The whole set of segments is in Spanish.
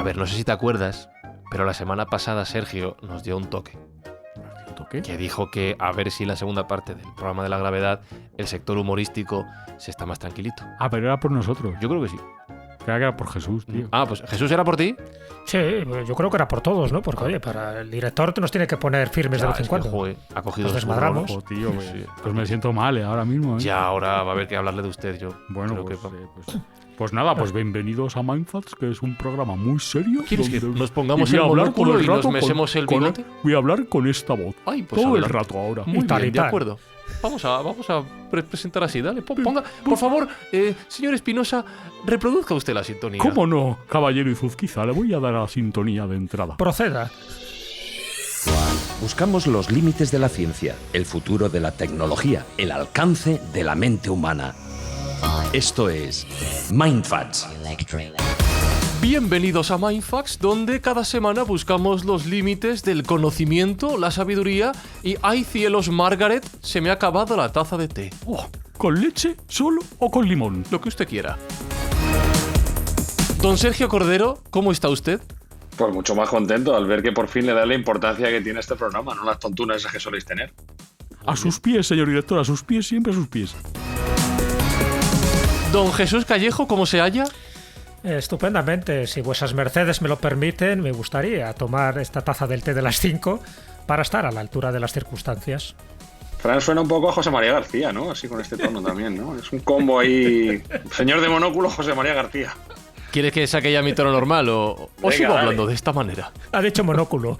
ver, no sé si te acuerdas, pero la semana pasada Sergio nos dio un toque. ¿Toque? Que dijo que a ver si en la segunda parte del programa de la gravedad el sector humorístico se está más tranquilito. Ah, pero era por nosotros. Yo creo que sí. Creo que era por Jesús, tío. Ah, pues Jesús, ¿era por ti? Sí, yo creo que era por todos, ¿no? Porque, oye, para el director nos tiene que poner firmes de vez en es que, cuando. joder, ha cogido Nos su desmadramos. rol. Ojo, tío, Sí, sí. pues me siento mal ahora mismo. Ya ahora va a haber que hablarle de usted, yo. Bueno, creo pues nada, pues bienvenidos a Mindfacts, que es un programa muy serio. ¿Quieres que donde- nos pongamos y voy el a hablar monóculo todo el y nos rato mesemos el con- bigote? Voy a hablar con esta voz. Ay, pues todo el adelante. rato ahora. Muy Y tal, bien, y de tal. acuerdo. Vamos a presentar así, dale. Ponga, por favor, señor Espinosa, reproduzca usted la sintonía. ¿Cómo no, caballero Izuzquiza? Le voy a dar la sintonía de entrada. Proceda. Buscamos los límites de la ciencia, el futuro de la tecnología, el alcance de la mente humana. Esto es Mindfacts. Bienvenidos a Mindfacts, donde cada semana buscamos los límites del conocimiento, la sabiduría y ¡ay cielos, Margaret! Se me ha acabado la taza de té. Oh, ¿con leche, solo o con limón? Lo que usted quiera. Don Sergio Cordero, ¿cómo está usted? Pues mucho más contento al ver que por fin le da la importancia que tiene este programa, no las tontunas esas que soléis tener. A sus pies, señor director, a sus pies, siempre a sus pies. Don Jesús Callejo, ¿cómo se halla? Estupendamente. Si vuesas mercedes me lo permiten, me gustaría tomar esta taza del té de las 5 para estar a la altura de las circunstancias. Fran suena un poco a José María García, ¿no? Así con este tono también, ¿no? Es un combo ahí. Señor de monóculo, José María García. ¿Quieres que saque ya mi tono normal o Venga, sigo dale. hablando de esta manera? Ha dicho monóculo.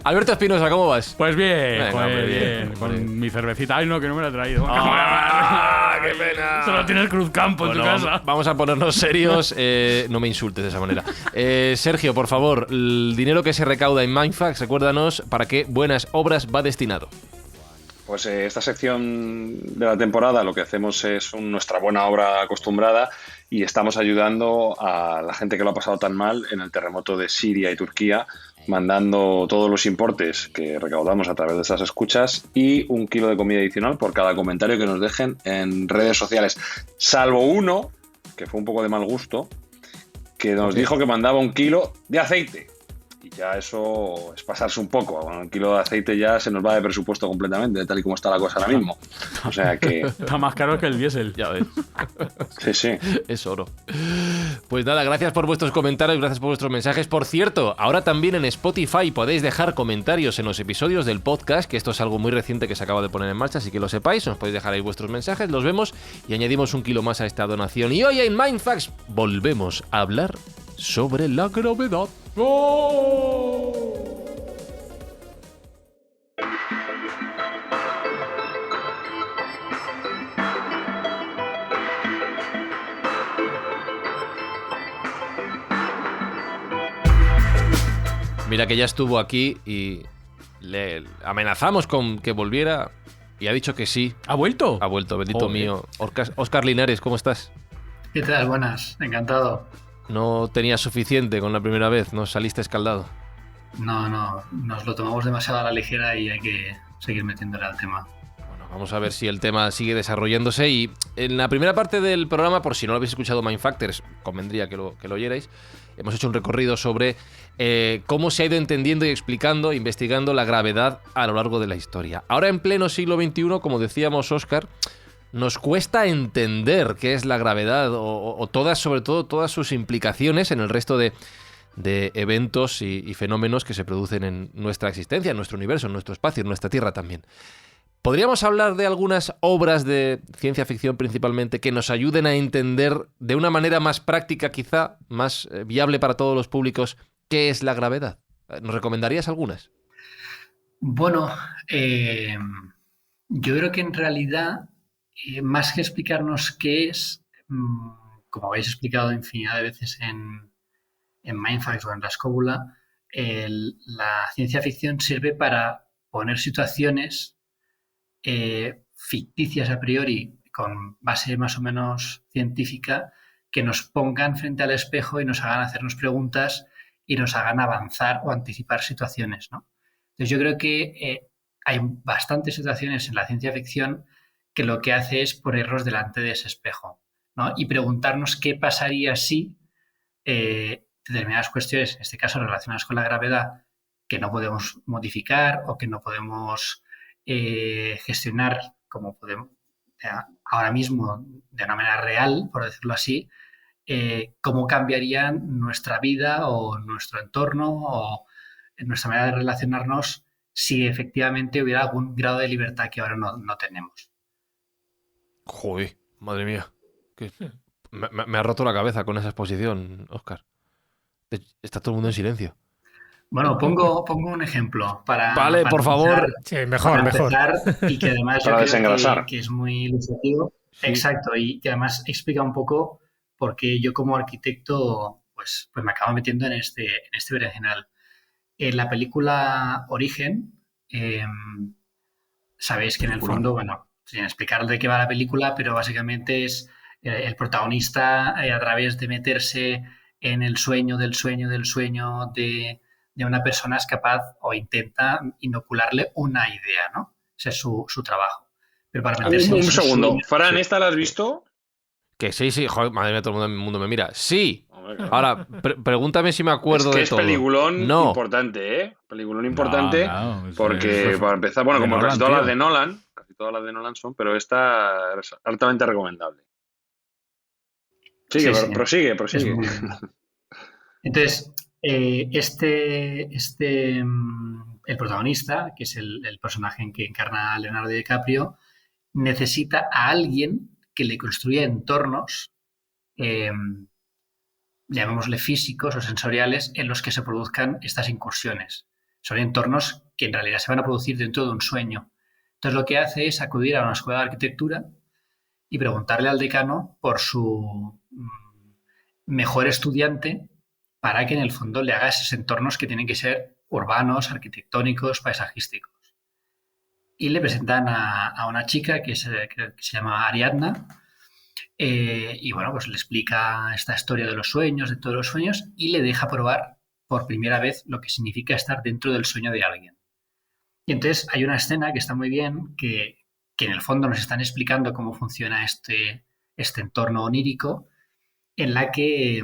Alberto Espinosa, ¿cómo vas? Pues bien, Venga, hombre, bien, hombre. Con mi cervecita. Ay, no, que no me la he traído. ¡Qué pena! Solo tienes Cruzcampo en tu Bueno, casa. vamos a ponernos serios. No me insultes de esa manera. Sergio, por favor, el dinero que se recauda en Mindfacts, recuérdanos para qué buenas obras va destinado. Pues esta sección de la temporada lo que hacemos es nuestra buena obra acostumbrada y estamos ayudando a la gente que lo ha pasado tan mal en el terremoto de Siria y Turquía, mandando todos los importes que recaudamos a través de esas escuchas y 1 kilo de comida adicional por cada comentario que nos dejen en redes sociales, salvo uno, que fue un poco de mal gusto, que nos dijo que mandaba 1 kilo de aceite. Y ya eso es pasarse un poco. Bueno, 1 kilo de aceite ya se nos va de presupuesto completamente, tal y como está la cosa ahora mismo. O sea que, Está más caro que el diésel. Ya ves, sí, sí. es oro. Pues nada, gracias por vuestros comentarios, gracias por vuestros mensajes. Por cierto, ahora también en Spotify podéis dejar comentarios en los episodios del podcast, que esto es algo muy reciente que se acaba de poner en marcha, así que lo sepáis, nos podéis dejar ahí vuestros mensajes, los vemos y añadimos 1 kilo más a esta donación. Y hoy en Mindfacts volvemos a hablar sobre la gravedad. Mira que ya estuvo aquí y le amenazamos con que volviera y ha dicho que sí. ¿Ha vuelto? Ha vuelto, bendito Joder. mío. Óscar Linares, ¿cómo estás? ¿Qué tal? Buenas, encantado. No tenías suficiente con la primera vez, no saliste escaldado. No, nos lo tomamos demasiado a la ligera y hay que seguir metiéndole al tema. Bueno, vamos a ver si el tema sigue desarrollándose y en la primera parte del programa, por si no lo habéis escuchado Mindfactors, convendría que lo oyerais, hemos hecho un recorrido sobre cómo se ha ido entendiendo y explicando, investigando la gravedad a lo largo de la historia. Ahora en pleno siglo XXI, como decíamos Óscar, nos cuesta entender qué es la gravedad o todas, sobre todo, todas sus implicaciones en el resto de eventos y fenómenos que se producen en nuestra existencia, en nuestro universo, en nuestro espacio, en nuestra Tierra también. ¿Podríamos hablar de algunas obras de ciencia ficción principalmente que nos ayuden a entender de una manera más práctica, quizá más viable para todos los públicos, qué es la gravedad? ¿Nos recomendarías algunas? Bueno, yo creo que en realidad, más que explicarnos qué es, como habéis explicado infinidad de veces en Mindfacts o en La Escóbula, la ciencia ficción sirve para poner situaciones ficticias a priori, con base más o menos científica, que nos pongan frente al espejo y nos hagan hacernos preguntas y nos hagan avanzar o anticipar situaciones, ¿no? Entonces yo creo que hay bastantes situaciones en la ciencia ficción que lo que hace es ponernos delante de ese espejo, ¿no? Y preguntarnos qué pasaría si determinadas cuestiones, en este caso relacionadas con la gravedad, que no podemos modificar o que no podemos gestionar como podemos ahora mismo de una manera real, por decirlo así, cómo cambiarían nuestra vida o nuestro entorno o nuestra manera de relacionarnos si efectivamente hubiera algún grado de libertad que ahora no tenemos. Joder, madre mía. Me ha roto la cabeza con esa exposición, Óscar. Está todo el mundo en silencio. Bueno, pongo un ejemplo para... Vale, para por favor. Sí, mejor. Y que además para desengrasar. Que es muy ilustrativo. Sí. Exacto, y que además explica un poco por qué yo como arquitecto pues me acabo metiendo en este berenjenal. En la película Origen, sabéis que en el fondo, bueno, sin explicar de qué va la película, pero básicamente es el protagonista a través de meterse en el sueño del sueño del sueño de una persona es capaz o intenta inocularle una idea, ¿no? Ese es su trabajo. Pero para meterse un segundo. Fran, ¿esta la has visto? Que sí. Joder, madre mía, todo el mundo me mira. Sí. Ahora, pregúntame si me acuerdo de todo. Es peliculón importante, ¿eh? Peliculón importante porque, para empezar, bueno, como casi todas las de Nolan son, pero esta es altamente recomendable. Sí. Prosigue. Entonces, el protagonista, que es el personaje que encarna a Leonardo DiCaprio, necesita a alguien que le construya entornos, llamémosle físicos o sensoriales, en los que se produzcan estas incursiones. Son entornos que en realidad se van a producir dentro de un sueño. Entonces lo que hace es acudir a una escuela de arquitectura y preguntarle al decano por su mejor estudiante para que en el fondo le haga esos entornos que tienen que ser urbanos, arquitectónicos, paisajísticos. Y le presentan a una chica que se llama Ariadna y bueno, pues le explica esta historia de los sueños, de todos los sueños y le deja probar por primera vez lo que significa estar dentro del sueño de alguien. Y entonces hay una escena que está muy bien, que en el fondo nos están explicando cómo funciona este entorno onírico, en la que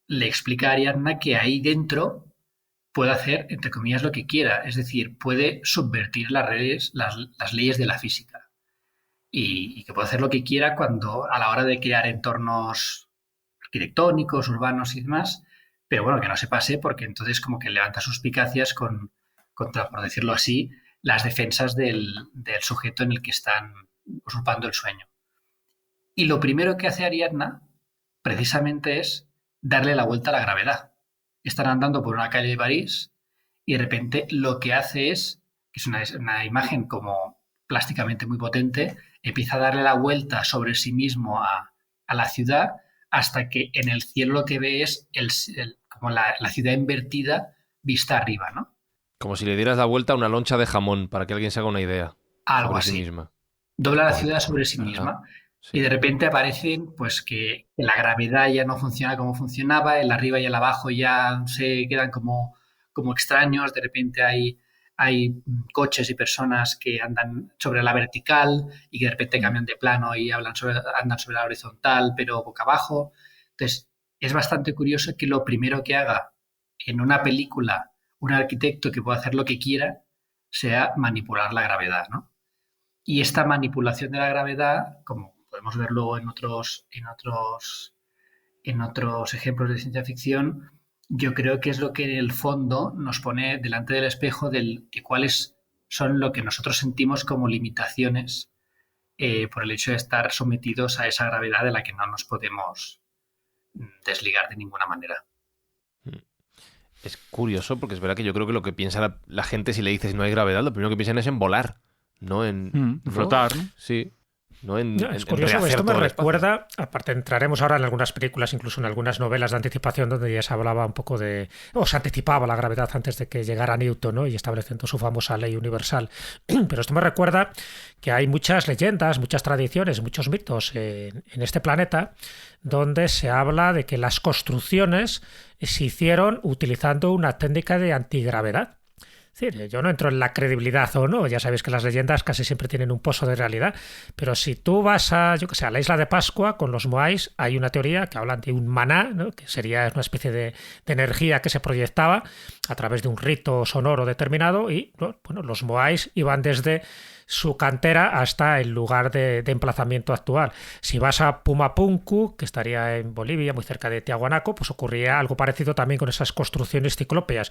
le explica a Ariadna que ahí dentro puede hacer, entre comillas, lo que quiera. Es decir, puede subvertir las leyes de la física. Y que puede hacer lo que quiera a la hora de crear entornos arquitectónicos, urbanos y demás. Pero bueno, que no se pase porque entonces como que levanta suspicacias contra, por decirlo así, las defensas del sujeto en el que están usurpando el sueño. Y lo primero que hace Ariadna precisamente es darle la vuelta a la gravedad. Están andando por una calle de París y de repente lo que hace es, que es una imagen como plásticamente muy potente, empieza a darle la vuelta sobre sí mismo a la ciudad hasta que en el cielo lo que ve es como la ciudad invertida vista arriba, ¿no? Como si le dieras la vuelta a una loncha de jamón, para que alguien se haga una idea. Algo sobre así. Sí misma. Dobla la ciudad sobre sí misma. Sí. Y de repente aparecen pues que la gravedad ya no funciona como funcionaba, el arriba y el abajo ya se quedan como extraños, de repente hay coches y personas que andan sobre la vertical y que de repente cambian de plano y andan sobre la horizontal, pero boca abajo. Entonces, es bastante curioso que lo primero que haga en una película un arquitecto que pueda hacer lo que quiera sea manipular la gravedad, ¿no? Y esta manipulación de la gravedad, como podemos ver luego en otros ejemplos de ciencia ficción, yo creo que es lo que en el fondo nos pone delante del espejo de cuáles son lo que nosotros sentimos como limitaciones por el hecho de estar sometidos a esa gravedad de la que no nos podemos desligar de ninguna manera. Es curioso porque es verdad que yo creo que lo que piensa la gente si le dices no hay gravedad, lo primero que piensan es en volar, no en flotar, ¿no? Sí. No, es curioso, esto me recuerda, aparte entraremos ahora en algunas películas, incluso en algunas novelas de anticipación donde ya se hablaba un poco o se anticipaba la gravedad antes de que llegara Newton, ¿no? Y estableciendo su famosa ley universal. Pero esto me recuerda que hay muchas leyendas, muchas tradiciones, muchos mitos en este planeta donde se habla de que las construcciones se hicieron utilizando una técnica de antigravedad. Sí, yo no entro en la credibilidad o no, ya sabéis que las leyendas casi siempre tienen un pozo de realidad, pero si tú vas a, yo que sé, a la isla de Pascua con los Moais, hay una teoría que hablan de un maná, ¿no? Que sería una especie de energía que se proyectaba a través de un rito sonoro determinado y bueno, los Moais iban desde su cantera hasta el lugar de emplazamiento actual. Si vas a Pumapunku, que estaría en Bolivia, muy cerca de Tiahuanaco, pues ocurría algo parecido también con esas construcciones ciclópeas.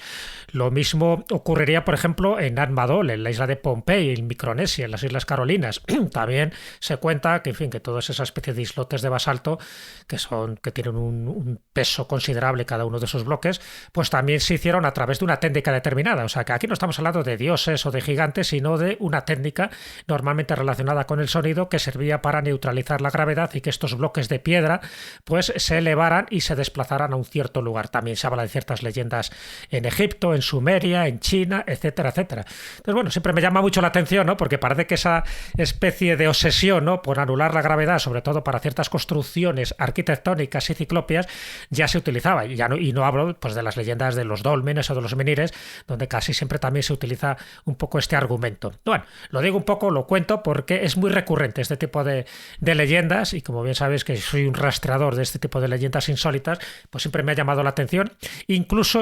Lo mismo ocurriría, por ejemplo, en Admadol, en la isla de Pompey, en Micronesia, en las Islas Carolinas. También se cuenta que, en fin, que todas esas especies de islotes de basalto, que tienen un peso considerable cada uno de esos bloques, pues también se hicieron a través de una técnica determinada. O sea, que aquí no estamos hablando de dioses o de gigantes, sino de una técnica normalmente relacionada con el sonido que servía para neutralizar la gravedad y que estos bloques de piedra pues se elevaran y se desplazaran a un cierto lugar. También se habla de ciertas leyendas en Egipto, en Sumeria, en China, etcétera, etcétera. Entonces, bueno, siempre me llama mucho la atención, ¿no? Porque parece que esa especie de obsesión, ¿no?, por anular la gravedad, sobre todo para ciertas construcciones arquitectónicas y ciclópeas, ya se utilizaba. Y no hablo pues de las leyendas de los dólmenes o de los menires, donde casi siempre también se utiliza un poco este argumento. Bueno, lo digo un poco, lo cuento porque es muy recurrente este tipo de leyendas y como bien sabéis que soy un rastreador de este tipo de leyendas insólitas, pues siempre me ha llamado la atención. Incluso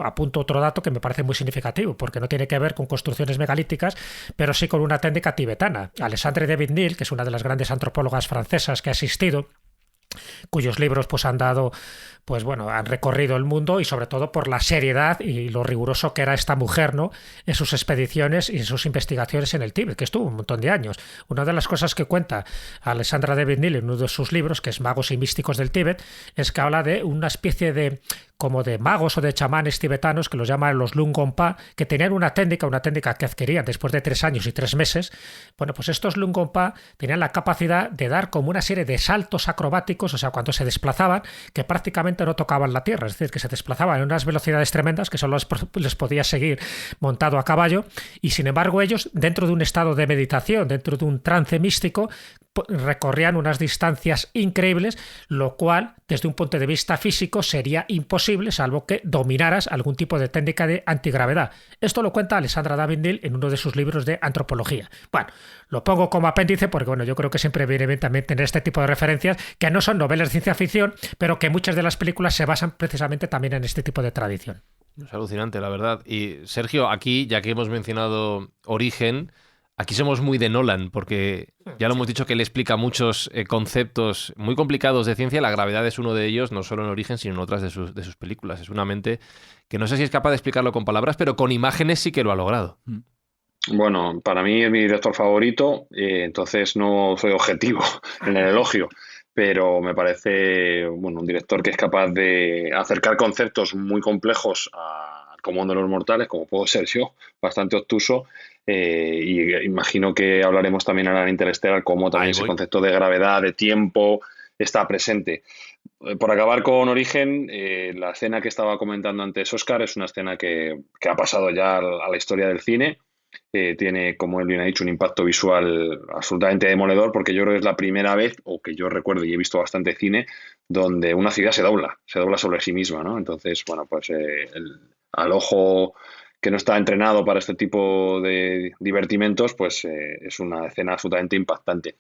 apunto otro dato que me parece muy significativo porque no tiene que ver con construcciones megalíticas, pero sí con una técnica tibetana. Alexandre David-Néel, que es una de las grandes antropólogas francesas que ha existido, cuyos libros pues han recorrido el mundo y sobre todo por la seriedad y lo riguroso que era esta mujer, ¿no?, en sus expediciones y en sus investigaciones en el Tíbet, que estuvo un montón de años. Una de las cosas que cuenta Alexandra David-Néel en uno de sus libros, que es Magos y Místicos del Tíbet, es que habla de una especie de magos o de chamanes tibetanos que los llaman los Lungompa, que tenían una técnica que adquirían después de 3 años y 3 meses. Bueno, pues estos Lungompa tenían la capacidad de dar como una serie de saltos acrobáticos, o sea, cuando se desplazaban, que prácticamente no tocaban la tierra, es decir, que se desplazaban en unas velocidades tremendas que solo les podía seguir montado a caballo, y sin embargo ellos, dentro de un estado de meditación, dentro de un trance místico, recorrían unas distancias increíbles, lo cual, desde un punto de vista físico, sería imposible, salvo que dominaras algún tipo de técnica de antigravedad. Esto lo cuenta Alexandra David-Néel en uno de sus libros de antropología. Bueno, lo pongo como apéndice porque, bueno, yo creo que siempre viene bien también tener este tipo de referencias, que no son novelas de ciencia ficción, pero que muchas de las películas se basan precisamente también en este tipo de tradición. Es alucinante, la verdad. Y Sergio, aquí, ya que hemos mencionado Origen, aquí somos muy de Nolan, porque ya lo hemos dicho que él explica muchos conceptos muy complicados de ciencia. La gravedad es uno de ellos, no solo en Origen, sino en otras de sus películas. Es una mente que no sé si es capaz de explicarlo con palabras, pero con imágenes sí que lo ha logrado. Bueno, para mí es mi director favorito, entonces no soy objetivo en el elogio, pero me parece un director que es capaz de acercar conceptos muy complejos al común de los mortales, como puedo ser yo, bastante obtuso, y imagino que hablaremos también ahora en Interstellar cómo también ese concepto de gravedad, de tiempo, está presente. Por acabar con Origen, la escena que estaba comentando antes Óscar es una escena que ha pasado ya a la historia del cine. Tiene, como él bien ha dicho, un impacto visual absolutamente demoledor, porque yo creo que es la primera vez, o que yo recuerdo y he visto bastante cine, donde una ciudad se dobla sobre sí misma, ¿no? Entonces, bueno, pues al ojo que no está entrenado para este tipo de divertimentos, pues es una escena absolutamente impactante.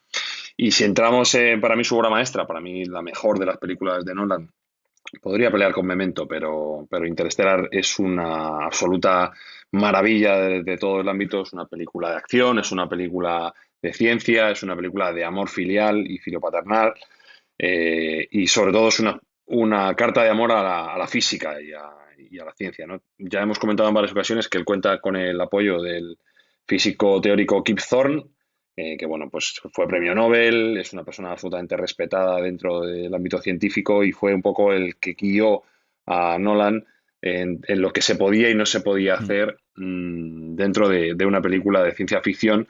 Y si entramos para mí su obra maestra, para mí la mejor de las películas de Nolan, podría pelear con Memento, pero Interstellar es una absoluta maravilla de todo el ámbito. Es una película de acción, es una película de ciencia, es una película de amor filial y filopaternal, y sobre todo es una carta de amor a la física y a la ciencia, ¿no? Ya hemos comentado en varias ocasiones que él cuenta con el apoyo del físico teórico Kip Thorne, que bueno, pues fue premio Nobel, es una persona absolutamente respetada dentro del ámbito científico y fue un poco el que guió a Nolan en lo que se podía y no se podía hacer dentro de una película de ciencia ficción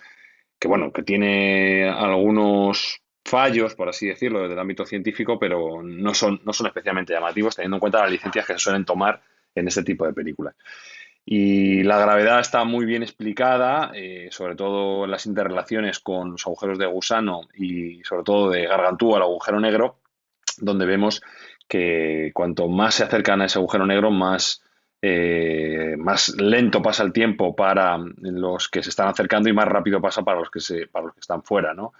que, bueno, que tiene algunos fallos, por así decirlo, desde el ámbito científico, pero no son especialmente llamativos, teniendo en cuenta las licencias que se suelen tomar en este tipo de películas. Y la gravedad está muy bien explicada, sobre todo en las interrelaciones con los agujeros de gusano y sobre todo de Gargantúa al agujero negro, donde vemos que cuanto más se acercan a ese agujero negro, más más lento pasa el tiempo para los que se están acercando y más rápido pasa para los que están fuera, ¿no?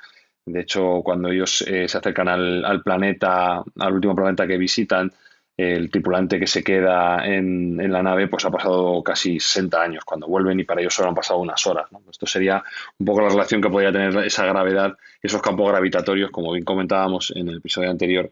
De hecho, cuando ellos se acercan al planeta, al último planeta que visitan, el tripulante que se queda en la nave, pues ha pasado casi 60 años cuando vuelven y para ellos solo han pasado unas horas, ¿no? Esto sería un poco la relación que podría tener esa gravedad, esos campos gravitatorios, como bien comentábamos en el episodio anterior,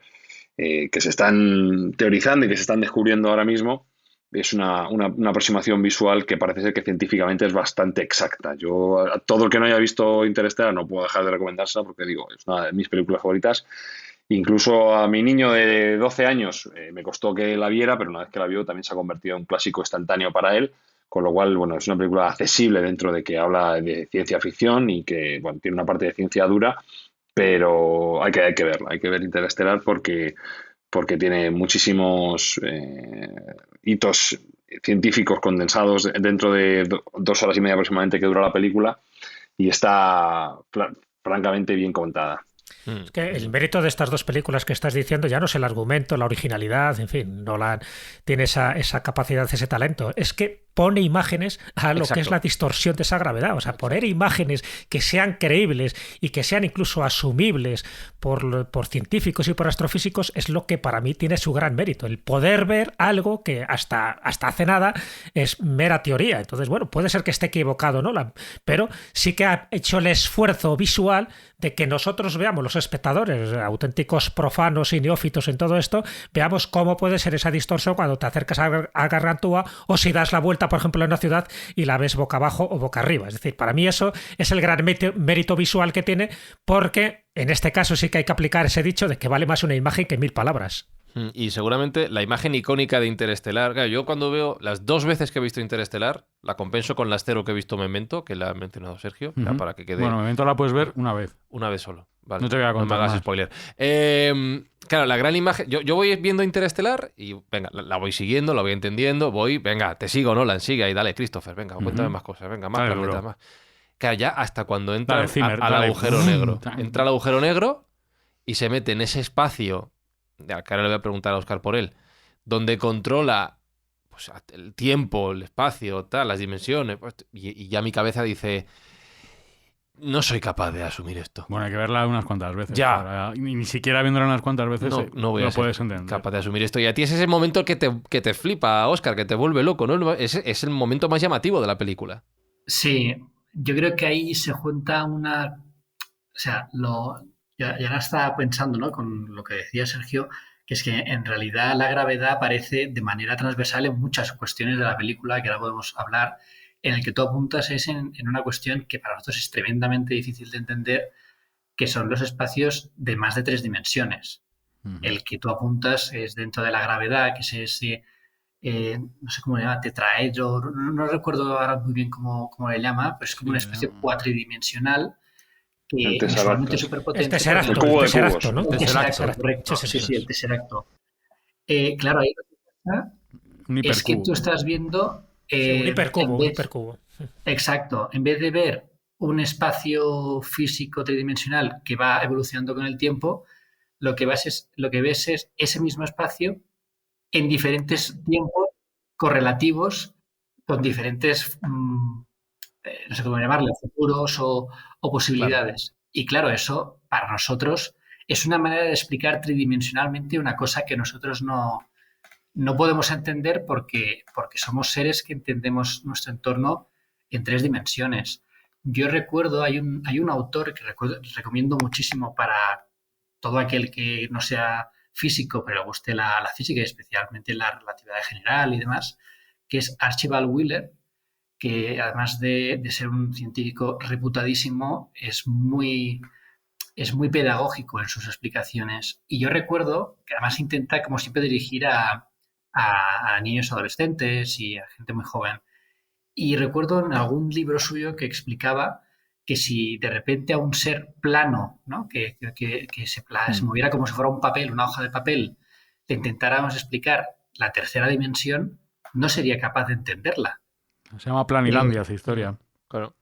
que se están teorizando y que se están descubriendo ahora mismo. Es una aproximación visual que parece ser que científicamente es bastante exacta. Yo, a todo el que no haya visto Interstellar, no puedo dejar de recomendársela porque, digo, es una de mis películas favoritas. Incluso a mi niño de 12 años me costó que la viera, pero una vez que la vio también se ha convertido en un clásico instantáneo para él, con lo cual, bueno, es una película accesible dentro de que habla de ciencia ficción y que, bueno, tiene una parte de ciencia dura, pero hay que verla, hay que ver Interestelar porque tiene muchísimos hitos científicos condensados dentro de 2 horas y media aproximadamente que dura la película y está francamente bien contada. Es que el mérito de estas dos películas que estás diciendo ya no es el argumento, la originalidad, en fin, Nolan tiene esa capacidad, ese talento. Es que pone imágenes a lo que es la distorsión de esa gravedad. O sea, poner imágenes que sean creíbles y que sean incluso asumibles por científicos y por astrofísicos es lo que para mí tiene su gran mérito. El poder ver algo que hasta hace nada es mera teoría. Entonces, bueno, puede ser que esté equivocado, ¿no? Pero sí que ha hecho el esfuerzo visual de que nosotros veamos, los espectadores, auténticos profanos y neófitos en todo esto, veamos cómo puede ser esa distorsión cuando te acercas a Gargantúa o si das la vuelta, por ejemplo, en una ciudad y la ves boca abajo o boca arriba. Es decir, para mí eso es el gran mérito visual que tiene, porque en este caso sí que hay que aplicar ese dicho de que vale más una imagen que 1000 palabras. Y seguramente la imagen icónica de Interestelar, claro, yo cuando veo las 2 veces que he visto Interestelar, la compenso con las 0 que he visto Memento, que la ha mencionado Sergio, ya para que quede... Bueno, Memento la puedes ver una vez. Una vez solo. Vale. No te voy a contar no me hagas más. spoiler. Claro, la gran imagen... Yo voy viendo Interestelar y, venga, la voy siguiendo, la voy entendiendo, venga, te sigo, Nolan, sigue ahí, dale, Christopher, venga, cuéntame más cosas, venga, más planetas, más... Claro, ya hasta cuando entra al agujero negro. Entra al agujero negro y se mete en ese espacio... que ahora le voy a preguntar a Óscar por él, donde controla pues, el tiempo, el espacio, tal, las dimensiones, pues, y ya mi cabeza dice, no soy capaz de asumir esto. Bueno, hay que verla unas cuantas veces. Ya. Ni siquiera viéndola unas cuantas veces no voy a ser puedes entender. capaz de asumir esto. Y a ti es ese momento que te flipa, Óscar, que te vuelve loco, ¿no? Es el momento más llamativo de la película. Sí, yo creo que ahí se junta una... O sea, ya la estaba pensando, ¿no? Con lo que decía Sergio, que es que en realidad la gravedad aparece de manera transversal en muchas cuestiones de la película, que ahora podemos hablar, en el que tú apuntas es en una cuestión que para nosotros es tremendamente difícil de entender, que son los espacios de más de 3 dimensiones. El que tú apuntas es dentro de la gravedad, que es ese, no sé cómo le llama, tetraedro, no recuerdo ahora muy bien cómo le llama, pero es como una especie cuatridimensional, que visualmente es súper potente. El tesseracto, ¿no? El tesseracto, correcto. Sí, el tesseracto. Claro, ahí lo que pasa es que tú estás viendo... un hipercubo. Exacto. En vez de ver un espacio físico tridimensional que va evolucionando con el tiempo, lo que ves es ese mismo espacio en diferentes tiempos correlativos con diferentes... no sé cómo llamarle, futuros o posibilidades. Claro. Y claro, eso para nosotros es una manera de explicar tridimensionalmente una cosa que nosotros no podemos entender porque somos seres que entendemos nuestro entorno en 3 dimensiones. Yo recuerdo, hay un autor que recomiendo muchísimo para todo aquel que no sea físico, pero le guste la física y especialmente la relatividad general y demás, que es Archibald Wheeler, que además de ser un científico reputadísimo, es muy pedagógico en sus explicaciones. Y yo recuerdo que además intenta, como siempre, dirigir a niños adolescentes y a gente muy joven. Y recuerdo en algún libro suyo que explicaba que si de repente a un ser plano, ¿no? que se moviera como si fuera un papel, una hoja de papel, le intentáramos explicar la tercera dimensión, no sería capaz de entenderla. Se llama Planilandia esa historia. Claro.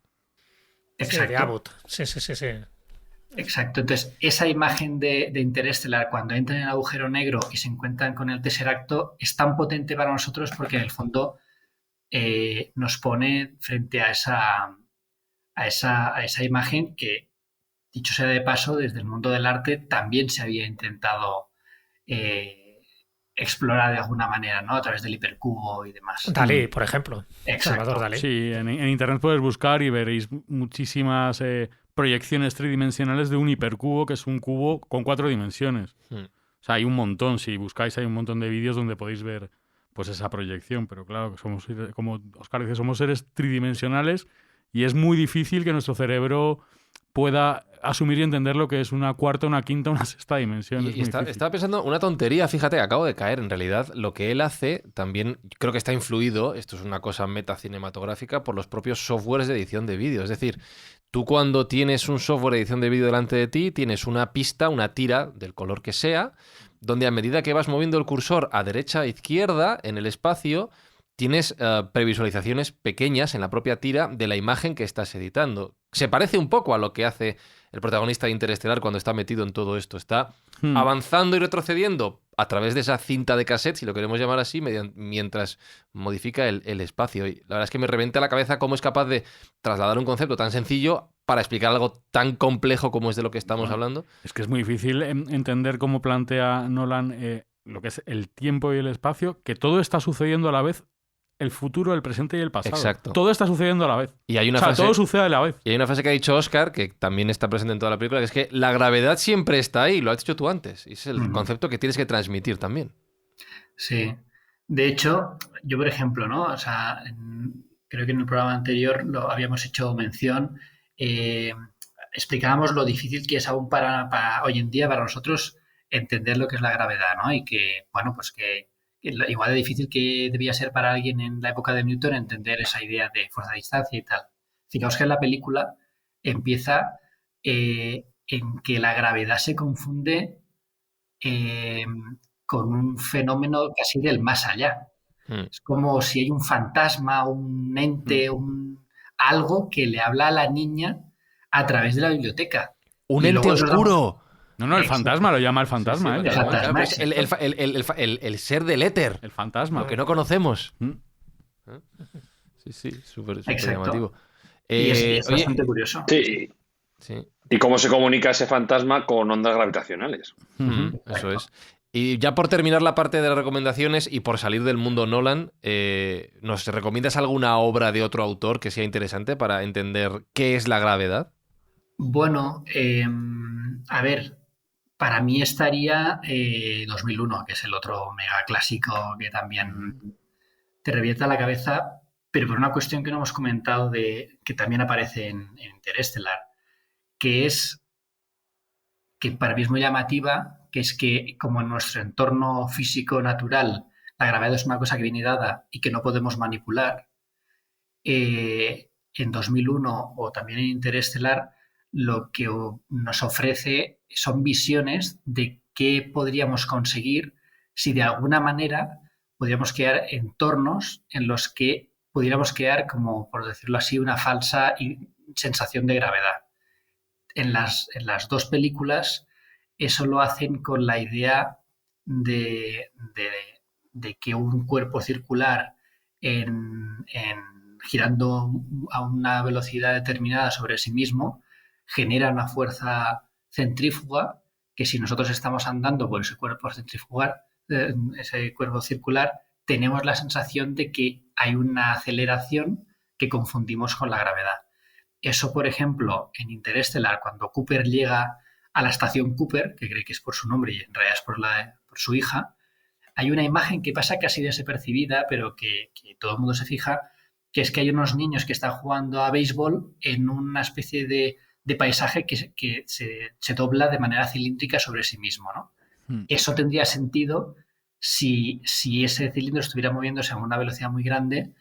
Exacto. Sí, de Abbott. Sí. Exacto. Entonces, esa imagen de Interestelar, cuando entran en el agujero negro y se encuentran con el Tesseracto, es tan potente para nosotros porque en el fondo nos pone frente a esa imagen que, dicho sea de paso, desde el mundo del arte también se había intentado explorar de alguna manera, ¿no? A través del hipercubo y demás. Dalí, por ejemplo. Exacto. Salvador Dalí. Sí, en internet puedes buscar y veréis muchísimas proyecciones tridimensionales de un hipercubo, que es un cubo con 4 dimensiones. O sea, hay un montón. Si buscáis, hay un montón de vídeos donde podéis ver pues esa proyección. Pero claro, que somos, como Óscar dice, somos seres tridimensionales y es muy difícil que nuestro cerebro pueda asumir y entender lo que es una cuarta, una quinta, una sexta dimensión. Y estaba pensando una tontería, fíjate, acabo de caer. En realidad, lo que él hace también creo que está influido, esto es una cosa metacinematográfica, por los propios softwares de edición de vídeo. Es decir, tú cuando tienes un software de edición de vídeo delante de ti, tienes una pista, una tira del color que sea, donde a medida que vas moviendo el cursor a derecha e izquierda en el espacio, tienes previsualizaciones pequeñas en la propia tira de la imagen que estás editando. Se parece un poco a lo que hace el protagonista de Interestelar cuando está metido en todo esto. Está avanzando y retrocediendo a través de esa cinta de cassette, si lo queremos llamar así, mientras modifica el espacio. Y la verdad es que me revienta la cabeza cómo es capaz de trasladar un concepto tan sencillo para explicar algo tan complejo como es de lo que estamos hablando. Es que es muy difícil entender cómo plantea Nolan lo que es el tiempo y el espacio, que todo está sucediendo a la vez. El futuro, el presente y el pasado. Exacto. Todo está sucediendo a la vez. Y hay una frase, todo sucede a la vez. Y hay una frase que ha dicho Óscar, que también está presente en toda la película, que es que la gravedad siempre está ahí, lo has dicho tú antes. Y es el concepto que tienes que transmitir también. Sí. De hecho, yo, por ejemplo, ¿no? O sea, creo que en el programa anterior lo habíamos hecho mención. Explicábamos lo difícil que es aún para hoy en día para nosotros entender lo que es la gravedad, ¿no? Y que, bueno, pues que igual de difícil que debía ser para alguien en la época de Newton entender esa idea de fuerza a distancia y tal. Fijaos que la película empieza en que la gravedad se confunde con un fenómeno casi del más allá. Es como si hay un fantasma, un ente, algo que le habla a la niña a través de la biblioteca. ¡Un ente oscuro! No, el fantasma, lo llama el fantasma. Sí, el fantasma. El ser del éter. El fantasma. Lo que no conocemos. Sí, súper llamativo. Y es bastante curioso. Sí. ¿Y cómo se comunica ese fantasma con ondas gravitacionales? Eso es. Y ya por terminar la parte de las recomendaciones y por salir del mundo Nolan, ¿nos recomiendas alguna obra de otro autor que sea interesante para entender qué es la gravedad? Bueno, a ver, para mí estaría 2001, que es el otro mega clásico que también te revienta la cabeza, pero por una cuestión que no hemos comentado que también aparece en Interestelar, que es que para mí es muy llamativa, que es que como en nuestro entorno físico natural la gravedad es una cosa que viene dada y que no podemos manipular, en 2001 o también en Interestelar lo que nos ofrece son visiones de qué podríamos conseguir si de alguna manera podríamos crear entornos en los que pudiéramos crear, como por decirlo así, una falsa sensación de gravedad. En las dos películas eso lo hacen con la idea de que un cuerpo circular girando a una velocidad determinada sobre sí mismo genera una fuerza centrífuga que si nosotros estamos andando por ese cuerpo centrifugal, ese cuerpo circular, tenemos la sensación de que hay una aceleración que confundimos con la gravedad. Eso, por ejemplo, en Interestelar, cuando Cooper llega a la estación Cooper, que cree que es por su nombre y en realidad es por su hija, hay una imagen que pasa casi desapercibida, pero que todo el mundo se fija, que es que hay unos niños que están jugando a béisbol en una especie de paisaje que se dobla de manera cilíndrica sobre sí mismo, ¿no? Eso tendría sentido si ese cilindro estuviera moviéndose a una velocidad muy grande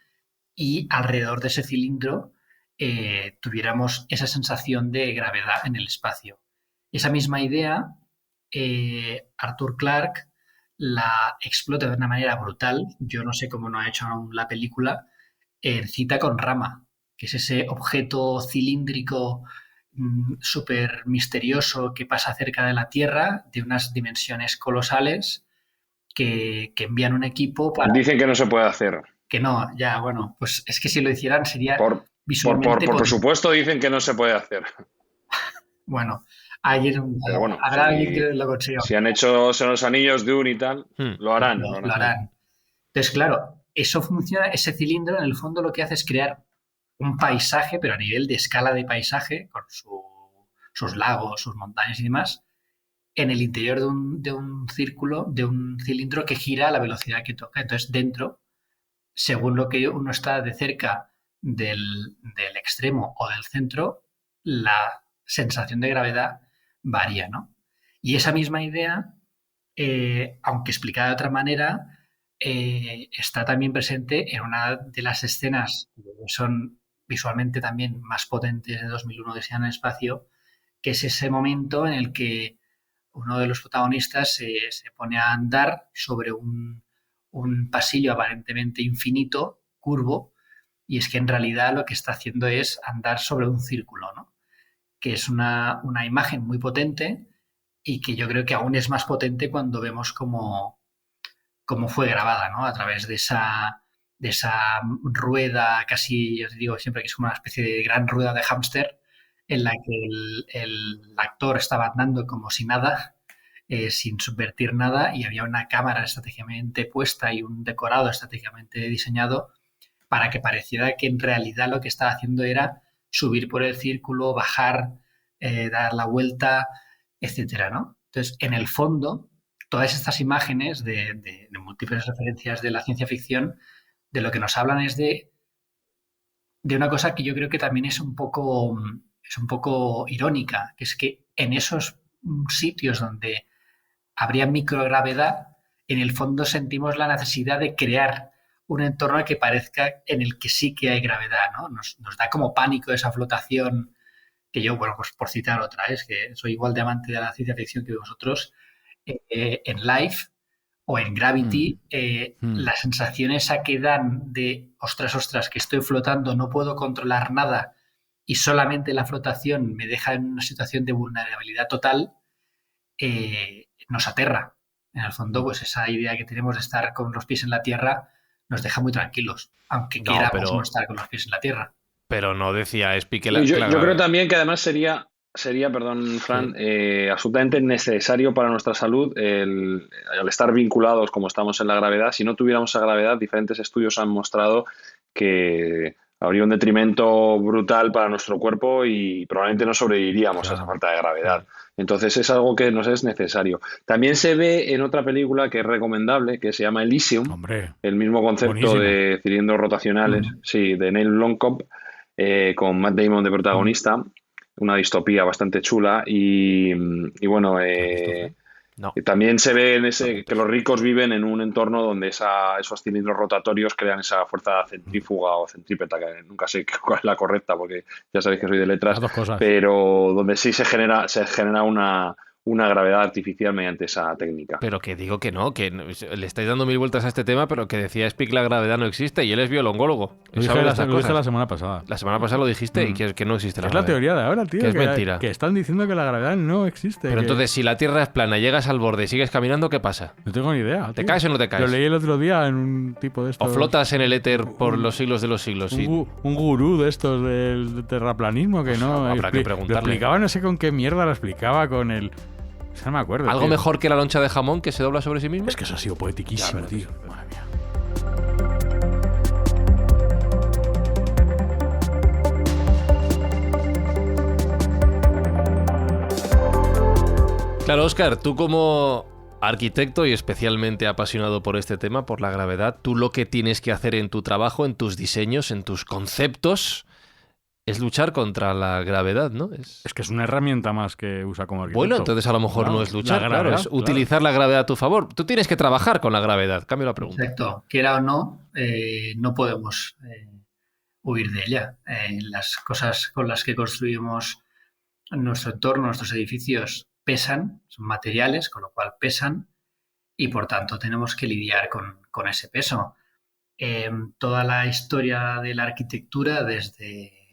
y alrededor de ese cilindro tuviéramos esa sensación de gravedad en el espacio. Esa misma idea, Arthur Clarke la explota de una manera brutal. Yo no sé cómo no ha hecho aún la película, en Cita con Rama, que es ese objeto cilíndrico súper misterioso que pasa cerca de la Tierra, de unas dimensiones colosales, que envían un equipo para... Dicen que no se puede hacer. Que no, ya, bueno, pues es que si lo hicieran sería visualmente... Por presupuesto dicen que no se puede hacer. Bueno, pero bueno, habrá alguien que lo consiga. Si han hecho los anillos Dune y tal, lo harán. Lo harán. Entonces, claro, eso funciona, ese cilindro en el fondo lo que hace es crear un paisaje, pero a nivel de escala de paisaje, con sus lagos, sus montañas y demás, en el interior de un círculo, de un cilindro que gira a la velocidad que toca. Entonces, dentro, según lo que uno está de cerca del extremo o del centro, la sensación de gravedad varía, ¿no? Y esa misma idea, aunque explicada de otra manera, está también presente en una de las escenas que son visualmente también más potentes de 2001 de Odisea en el espacio, que es ese momento en el que uno de los protagonistas se pone a andar sobre un pasillo aparentemente infinito, curvo, y es que en realidad lo que está haciendo es andar sobre un círculo, ¿no? Que es una imagen muy potente y que yo creo que aún es más potente cuando vemos cómo fue grabada, ¿no? A través de esa rueda, casi, yo te digo siempre que es como una especie de gran rueda de hámster, en la que el actor estaba andando como si nada, sin subvertir nada, y había una cámara estratégicamente puesta y un decorado estratégicamente diseñado para que pareciera que en realidad lo que estaba haciendo era subir por el círculo, bajar, dar la vuelta, etcétera, ¿no? Entonces, en el fondo, todas estas imágenes de múltiples referencias de la ciencia ficción, de lo que nos hablan es de una cosa que yo creo que también es un poco irónica, que es que en esos sitios donde habría microgravedad, en el fondo sentimos la necesidad de crear un entorno que parezca en el que sí que hay gravedad, ¿no? Nos da como pánico esa flotación, que yo, bueno, pues por citar otra, es que soy igual de amante de la ciencia ficción que vosotros. En Life o en Gravity, la sensación esa que dan de ostras, que estoy flotando, no puedo controlar nada y solamente la flotación me deja en una situación de vulnerabilidad total, nos aterra. En el fondo, pues esa idea que tenemos de estar con los pies en la tierra nos deja muy tranquilos, aunque queramos no estar con los pies en la tierra. Pero no decía Espi que yo creo también que además sería, perdón, Fran, absolutamente necesario para nuestra salud al estar vinculados como estamos en la gravedad. Si no tuviéramos esa gravedad, diferentes estudios han mostrado que habría un detrimento brutal para nuestro cuerpo y probablemente no sobreviviríamos a esa falta de gravedad. Entonces es algo que nos es necesario. También se ve en otra película que es recomendable, que se llama Elysium. Hombre, el mismo concepto buenísimo. De cilindros rotacionales, sí, de Neil Blomkamp, con Matt Damon de protagonista. Una distopía bastante chula y bueno, también se ve que los ricos viven en un entorno donde esos cilindros rotatorios crean esa fuerza centrífuga o centrípeta, que nunca sé cuál es la correcta porque ya sabéis que soy de letras, pero donde sí se genera una gravedad artificial mediante esa técnica. Pero que digo que no, que le estáis dando mil vueltas a este tema, pero que decía Spic la gravedad no existe y él es biolongólogo. Lo dije la semana pasada. La semana pasada lo dijiste y que no existe la gravedad. Es la teoría de ahora, tío. Que es mentira. Que están diciendo que la gravedad no existe. Pero entonces, si la Tierra es plana, llegas al borde y sigues caminando, ¿qué pasa? No tengo ni idea. ¿Te caes o no te caes? Lo leí el otro día en un tipo de estos... O flotas en el éter por los siglos de los siglos. Un gurú de estos del terraplanismo que no... Habrá que preguntarle. Lo explicaba, no sé con qué mierda lo explicaba, con el... No me acuerdo. ¿Algo mejor que la loncha de jamón que se dobla sobre sí misma? Es que eso ha sido poetiquísimo, tío. Madre mía. Claro, Óscar, tú como arquitecto y especialmente apasionado por este tema, por la gravedad, tú lo que tienes que hacer en tu trabajo, en tus diseños, en tus conceptos, es luchar contra la gravedad, ¿no? Es que es una herramienta más que usa como arquitecto. Bueno, entonces a lo mejor no es luchar, claro, es utilizar la gravedad a tu favor. Tú tienes que trabajar con la gravedad. Cambio la pregunta. Exacto. Quiera o no, no podemos huir de ella. Las cosas con las que construimos nuestro entorno, nuestros edificios, pesan, son materiales, con lo cual pesan, y por tanto tenemos que lidiar con ese peso. Toda la historia de la arquitectura, desde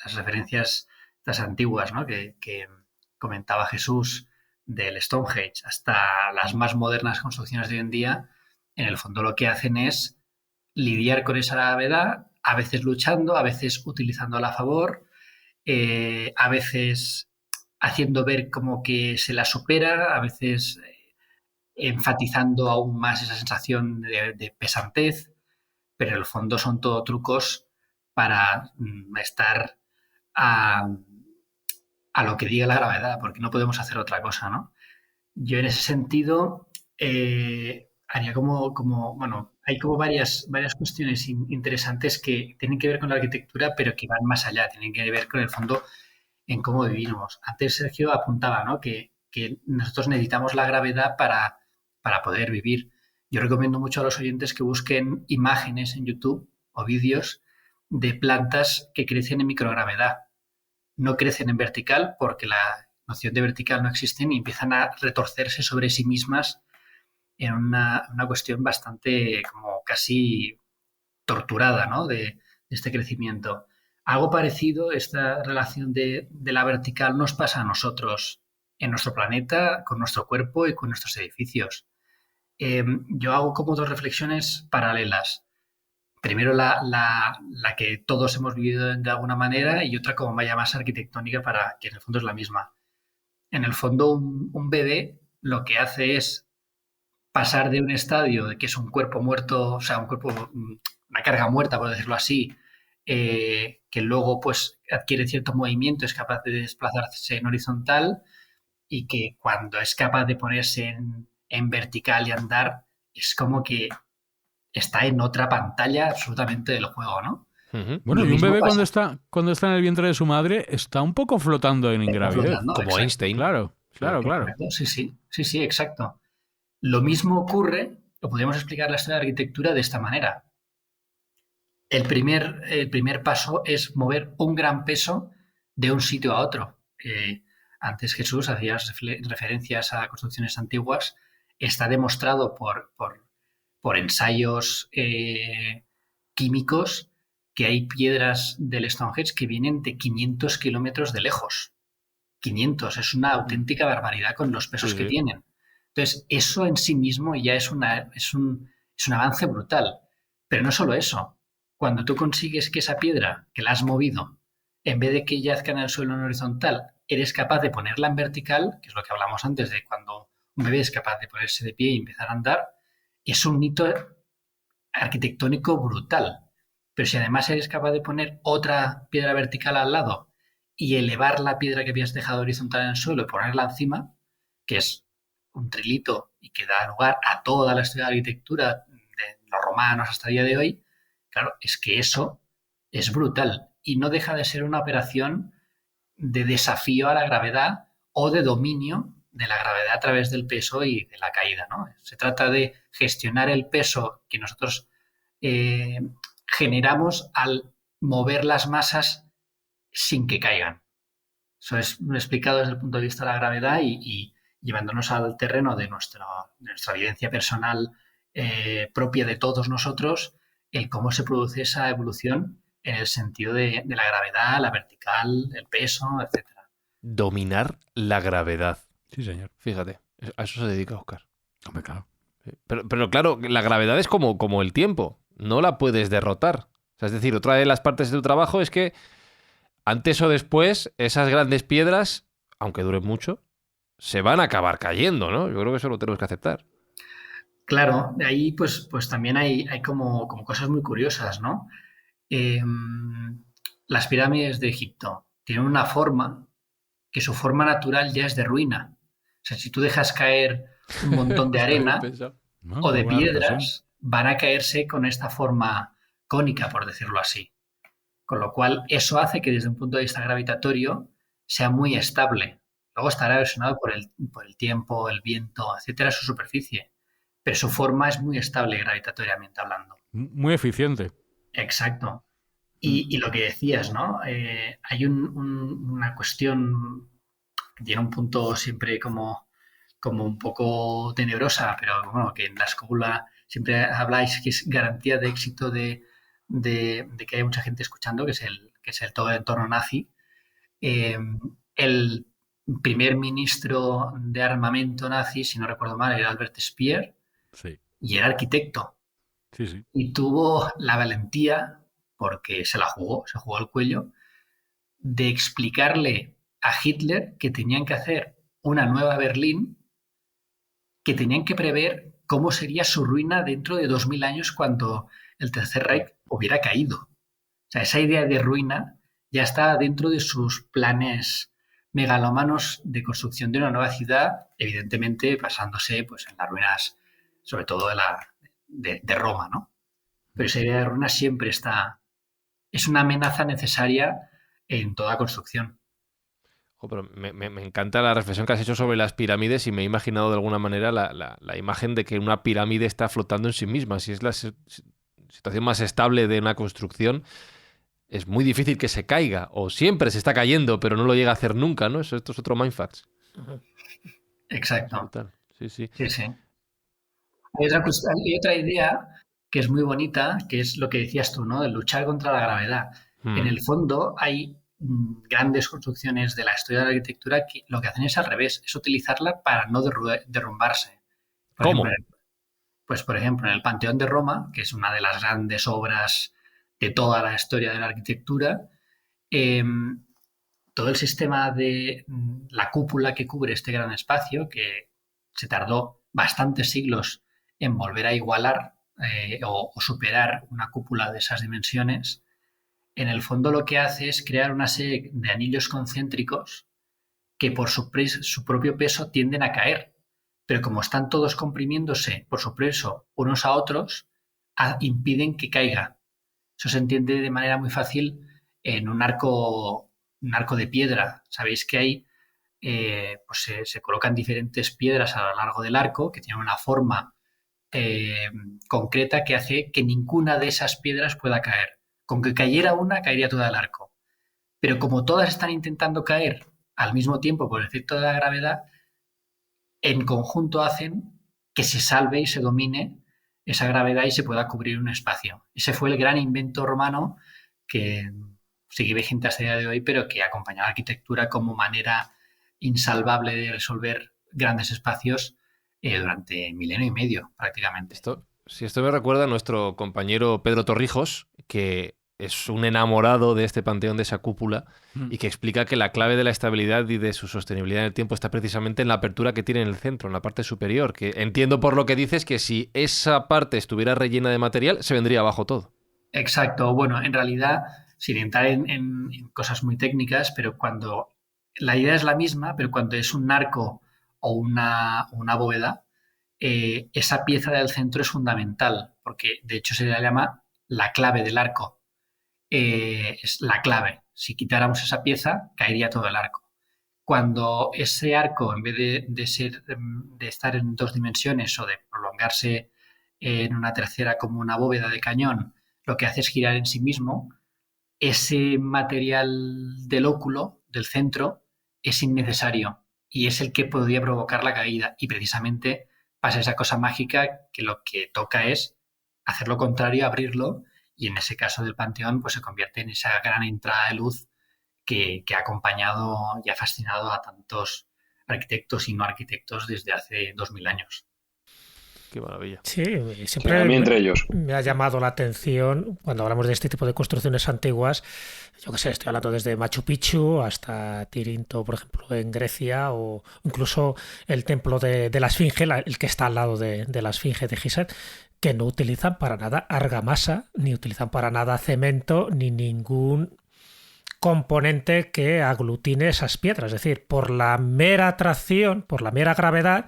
las referencias estas antiguas, ¿no? que comentaba Jesús, del Stonehenge hasta las más modernas construcciones de hoy en día, en el fondo lo que hacen es lidiar con esa gravedad, a veces luchando, a veces utilizándola a favor, a veces haciendo ver como que se la supera, a veces enfatizando aún más esa sensación de pesantez, pero en el fondo son todo trucos para estar a lo que diga la gravedad, porque no podemos hacer otra cosa, ¿no? Yo en ese sentido haría bueno, hay como varias cuestiones interesantes que tienen que ver con la arquitectura, pero que van más allá, tienen que ver con el fondo en cómo vivimos. Antes Sergio apuntaba, ¿no? que nosotros necesitamos la gravedad para poder vivir. Yo recomiendo mucho a los oyentes que busquen imágenes en YouTube o vídeos de plantas que crecen en microgravedad. No crecen en vertical porque la noción de vertical no existe y empiezan a retorcerse sobre sí mismas en una cuestión bastante como casi torturada, ¿no? de este crecimiento. Algo parecido, esta relación de la vertical nos pasa a nosotros en nuestro planeta, con nuestro cuerpo y con nuestros edificios. Yo hago como dos reflexiones paralelas. Primero la que todos hemos vivido de alguna manera y otra como vaya más arquitectónica para que en el fondo es la misma. En el fondo un bebé lo que hace es pasar de un estadio de que es un cuerpo muerto, o sea, una carga muerta, por decirlo así, que luego pues adquiere cierto movimiento, es capaz de desplazarse en horizontal y que cuando es capaz de ponerse en vertical y andar, es como que está en otra pantalla absolutamente del juego, ¿no? Bueno, y un bebé cuando está en el vientre de su madre está un poco flotando en ingravidez. Como exacto. Einstein. Claro. Sí, exacto. Lo mismo ocurre, lo podríamos explicar la historia de la arquitectura de esta manera. El primer paso es mover un gran peso de un sitio a otro. Antes Jesús hacías referencias a construcciones antiguas. Está demostrado por ensayos químicos que hay piedras del Stonehenge que vienen de 500 kilómetros de lejos. 500, es una auténtica barbaridad con los pesos que tienen. Entonces, eso en sí mismo ya es un avance brutal. Pero no solo eso. Cuando tú consigues que esa piedra, que la has movido, en vez de que yazca en el suelo en horizontal, eres capaz de ponerla en vertical, que es lo que hablamos antes de cuando un bebé es capaz de ponerse de pie y empezar a andar, es un hito arquitectónico brutal. Pero si además eres capaz de poner otra piedra vertical al lado y elevar la piedra que habías dejado horizontal en el suelo y ponerla encima, que es un trilito y que da lugar a toda la historia de la arquitectura de los romanos hasta el día de hoy, claro, es que eso es brutal y no deja de ser una operación de desafío a la gravedad o de dominio de la gravedad a través del peso y de la caída, ¿no? Se trata de gestionar el peso que nosotros generamos al mover las masas sin que caigan. Eso es explicado desde el punto de vista de la gravedad y llevándonos al terreno de nuestra evidencia personal propia de todos nosotros, el cómo se produce esa evolución en el sentido de la gravedad, la vertical, el peso, etc. Dominar la gravedad. Sí, señor. Fíjate, a eso se dedica Óscar. Hombre, claro. Pero claro, la gravedad es como el tiempo. No la puedes derrotar. O sea, es decir, otra de las partes de tu trabajo es que antes o después esas grandes piedras, aunque duren mucho, se van a acabar cayendo, ¿no? Yo creo que eso lo tenemos que aceptar. Claro, de ahí pues también hay como cosas muy curiosas, ¿no? Las pirámides de Egipto tienen una forma que su forma natural ya es de ruina. O sea, si tú dejas caer un montón de arena o de piedras, van a caerse con esta forma cónica, por decirlo así. Con lo cual, eso hace que desde un punto de vista gravitatorio sea muy estable. Luego estará erosionado por el tiempo, el viento, etcétera, su superficie. Pero su forma es muy estable gravitatoriamente hablando. Muy eficiente. Exacto. Y lo que decías, ¿no? Hay una cuestión que tiene un punto siempre como un poco tenebrosa, pero bueno, que en la escuela siempre habláis que es garantía de éxito de que hay mucha gente escuchando, que es el todo el entorno nazi. El primer ministro de armamento nazi, si no recuerdo mal, era Albert Speer, Sí. y era arquitecto. Sí. Y tuvo la valentía, porque se jugó al cuello, de explicarle a Hitler que tenían que hacer una nueva Berlín, que tenían que prever cómo sería su ruina dentro de 2000 años cuando el Tercer Reich hubiera caído. O sea, esa idea de ruina ya está dentro de sus planes megalomanos de construcción de una nueva ciudad, evidentemente basándose pues, en las ruinas, sobre todo de Roma, ¿no? Pero esa idea de ruina siempre está... Es una amenaza necesaria en toda construcción. Pero me encanta la reflexión que has hecho sobre las pirámides y me he imaginado de alguna manera la imagen de que una pirámide está flotando en sí misma. Si es la situación más estable de una construcción, es muy difícil que se caiga, o siempre se está cayendo, pero no lo llega a hacer nunca, ¿no? Esto es otro Mindfacts. Exacto. Brutal. Sí. Hay otra idea que es muy bonita, que es lo que decías tú, ¿no? De luchar contra la gravedad. En el fondo hay grandes construcciones de la historia de la arquitectura que lo que hacen es al revés, es utilizarla para no derrumbarse. ¿Cómo? Por ejemplo, en el Panteón de Roma, que es una de las grandes obras de toda la historia de la arquitectura, todo el sistema de la cúpula que cubre este gran espacio, que se tardó bastantes siglos en volver a igualar o superar una cúpula de esas dimensiones, en el fondo lo que hace es crear una serie de anillos concéntricos que por su propio peso tienden a caer, pero como están todos comprimiéndose por su peso unos a otros, impiden que caiga. Eso se entiende de manera muy fácil en un arco de piedra. Sabéis que hay, se colocan diferentes piedras a lo largo del arco que tienen una forma concreta que hace que ninguna de esas piedras pueda caer. Con que cayera una, caería todo el arco. Pero como todas están intentando caer al mismo tiempo por el efecto de la gravedad, en conjunto hacen que se salve y se domine esa gravedad y se pueda cubrir un espacio. Ese fue el gran invento romano que sigue vigente hasta el día de hoy, pero que acompañó a la arquitectura como manera insalvable de resolver grandes espacios durante milenio y medio, prácticamente. Esto me recuerda a nuestro compañero Pedro Torrijos, que es un enamorado de este panteón, de esa cúpula, y que explica que la clave de la estabilidad y de su sostenibilidad en el tiempo está precisamente en la apertura que tiene en el centro, en la parte superior, que entiendo por lo que dices que si esa parte estuviera rellena de material, se vendría abajo todo. Exacto. Bueno, en realidad, sin entrar en cosas muy técnicas, pero cuando la idea es la misma, pero cuando es un arco o una bóveda, esa pieza del centro es fundamental, porque de hecho se la llama la clave del arco. Es la clave. Si quitáramos esa pieza, caería todo el arco. Cuando ese arco, en vez de estar en dos dimensiones o de prolongarse en una tercera como una bóveda de cañón, lo que hace es girar en sí mismo, ese material del óculo, del centro, es innecesario y es el que podría provocar la caída. Y precisamente pasa esa cosa mágica que lo que toca es hacer lo contrario, abrirlo, y en ese caso del Panteón pues se convierte en esa gran entrada de luz que ha acompañado y ha fascinado a tantos arquitectos y no arquitectos desde hace 2000 años. Qué maravilla. Sí, siempre entre ellos. Me ha llamado la atención cuando hablamos de este tipo de construcciones antiguas. Yo qué sé, estoy hablando desde Machu Picchu hasta Tirinto, por ejemplo, en Grecia, o incluso el templo de la Esfinge, el que está al lado de la Esfinge de Gizeh, que no utilizan para nada argamasa, ni utilizan para nada cemento, ni ningún componente que aglutine esas piedras. Es decir, por la mera atracción, por la mera gravedad,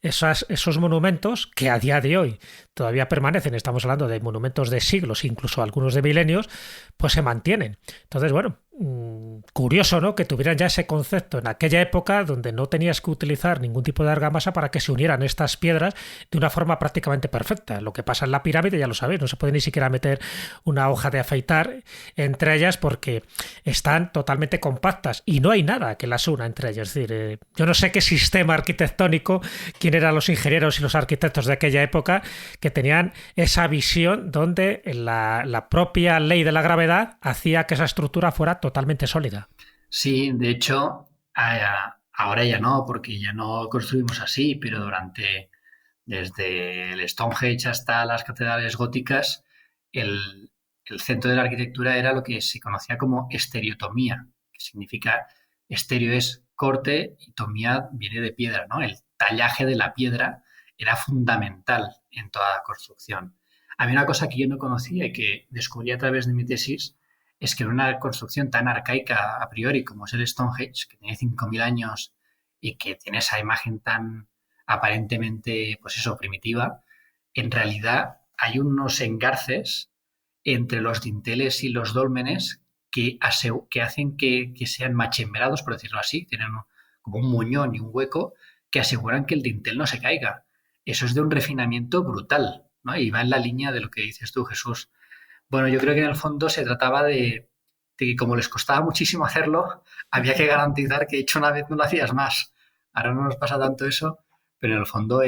esos monumentos que a día de hoy todavía permanecen, estamos hablando de monumentos de siglos, incluso algunos de milenios, pues se mantienen. Entonces, bueno, curioso, ¿no?, que tuvieran ya ese concepto en aquella época donde no tenías que utilizar ningún tipo de argamasa para que se unieran estas piedras de una forma prácticamente perfecta. Lo que pasa en la pirámide, ya lo sabéis, no se puede ni siquiera meter una hoja de afeitar entre ellas porque están totalmente compactas y no hay nada que las una entre ellas. Es decir, yo no sé qué sistema arquitectónico, quién eran los ingenieros y los arquitectos de aquella época que tenían esa visión donde la propia ley de la gravedad hacía que esa estructura fuera totalmente sólida. Sí, de hecho, ahora ya no, porque ya no construimos así, pero desde el Stonehenge hasta las catedrales góticas, el centro de la arquitectura era lo que se conocía como estereotomía, que significa estereo es corte y tomía viene de piedra, ¿no? El tallaje de la piedra era fundamental en toda la construcción. Había una cosa que yo no conocía y que descubrí a través de mi tesis, es que en una construcción tan arcaica a priori como es el Stonehenge, que tiene 5.000 años y que tiene esa imagen tan aparentemente, pues eso, primitiva, en realidad hay unos engarces entre los dinteles y los dólmenes que hacen que sean machembrados, por decirlo así, tienen como un muñón y un hueco que aseguran que el dintel no se caiga. Eso es de un refinamiento brutal, ¿no? Y va en la línea de lo que dices tú, Jesús. Bueno, yo creo que en el fondo se trataba de que como les costaba muchísimo hacerlo, había que garantizar que hecho una vez no lo hacías más. Ahora no nos pasa tanto eso, pero en el fondo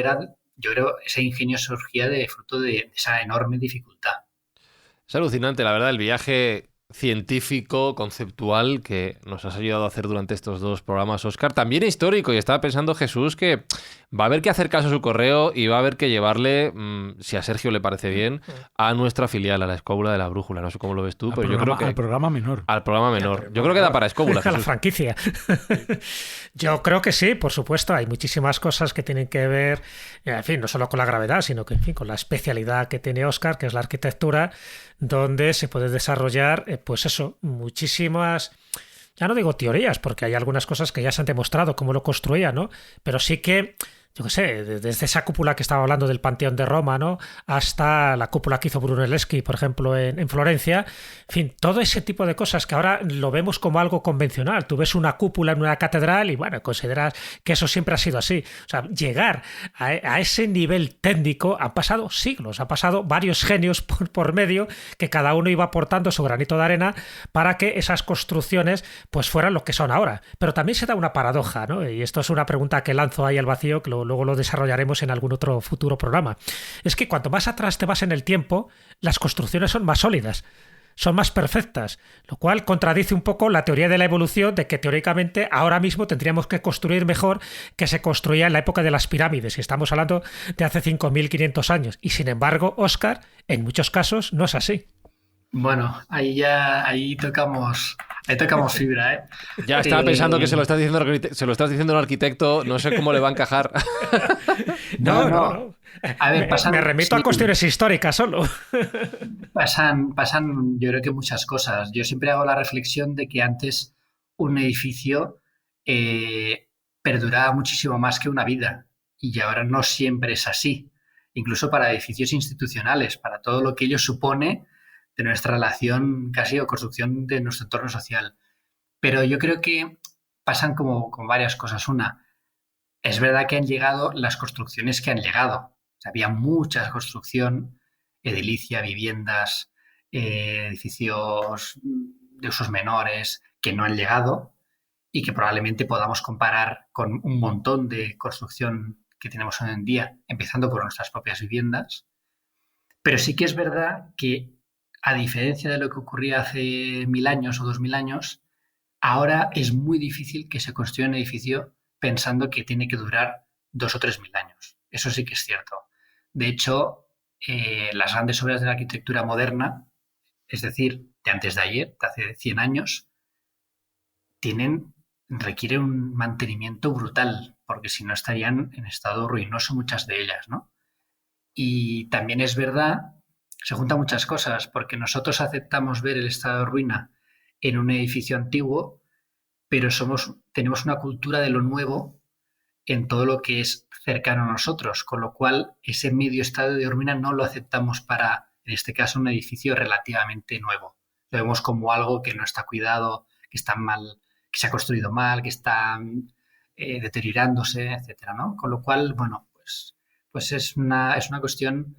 yo creo, ese ingenio surgía de fruto de esa enorme dificultad. Es alucinante, la verdad, el viaje científico, conceptual que nos has ayudado a hacer durante estos 2 programas, Óscar. También histórico, y estaba pensando, Jesús, que va a haber que hacer caso a su correo y va a haber que llevarle, si a Sergio le parece bien, a nuestra filial, a la Escóbula de la Brújula. No sé cómo lo ves tú, pero yo creo que... Al programa menor. Al programa menor. Yo creo que da para Escóbula, a la franquicia. Yo creo que sí, por supuesto. Hay muchísimas cosas que tienen que ver, en fin, no solo con la gravedad, sino que, en fin, con la especialidad que tiene Óscar, que es la arquitectura, donde se puede desarrollar, pues eso, muchísimas, ya no digo teorías, porque hay algunas cosas que ya se han demostrado cómo lo construía, ¿no? Pero sí que, yo qué sé, desde esa cúpula que estaba hablando del Panteón de Roma, ¿no? Hasta la cúpula que hizo Brunelleschi, por ejemplo, en Florencia. En fin, todo ese tipo de cosas que ahora lo vemos como algo convencional. Tú ves una cúpula en una catedral y, bueno, consideras que eso siempre ha sido así. O sea, llegar a ese nivel técnico han pasado siglos, han pasado varios genios por medio que cada uno iba aportando su granito de arena para que esas construcciones pues fueran lo que son ahora. Pero también se da una paradoja, ¿no? Y esto es una pregunta que lanzo ahí al vacío, que luego lo desarrollaremos en algún otro futuro programa. Es que cuanto más atrás te vas en el tiempo, las construcciones son más sólidas, son más perfectas, lo cual contradice un poco la teoría de la evolución de que teóricamente ahora mismo tendríamos que construir mejor que se construía en la época de las pirámides, y estamos hablando de hace 5.500 años. Y sin embargo, Óscar, en muchos casos no es así. Bueno, ahí tocamos fibra, ¿eh? Ya estaba pensando que se lo estás diciendo a un arquitecto, no sé cómo le va a encajar. No. A ver, me remito a cuestiones históricas solo. Pasan, yo creo que muchas cosas. Yo siempre hago la reflexión de que antes un edificio perduraba muchísimo más que una vida, y ahora no siempre es así. Incluso para edificios institucionales, para todo lo que ello supone de nuestra relación casi o construcción de nuestro entorno social. Pero yo creo que pasan como varias cosas. Una, es verdad que han llegado las construcciones que han llegado. O sea, había mucha construcción, edilicia, viviendas, edificios de usos menores que no han llegado y que probablemente podamos comparar con un montón de construcción que tenemos hoy en día, empezando por nuestras propias viviendas. Pero sí que es verdad que, a diferencia de lo que ocurría hace 1.000 años o 2.000 años, ahora es muy difícil que se construya un edificio pensando que tiene que durar 2.000 o 3.000 años. Eso sí que es cierto. De hecho, las grandes obras de la arquitectura moderna, es decir, de antes de ayer, de hace 100 años, requieren un mantenimiento brutal, porque si no estarían en estado ruinoso muchas de ellas, ¿no? Y también es verdad, se juntan muchas cosas, porque nosotros aceptamos ver el estado de ruina en un edificio antiguo, pero tenemos una cultura de lo nuevo en todo lo que es cercano a nosotros, con lo cual ese medio estado de ruina no lo aceptamos para, en este caso, un edificio relativamente nuevo. Lo vemos como algo que no está cuidado, que está mal, que se ha construido mal, que está deteriorándose, etcétera, ¿no? Con lo cual, bueno, pues es una cuestión,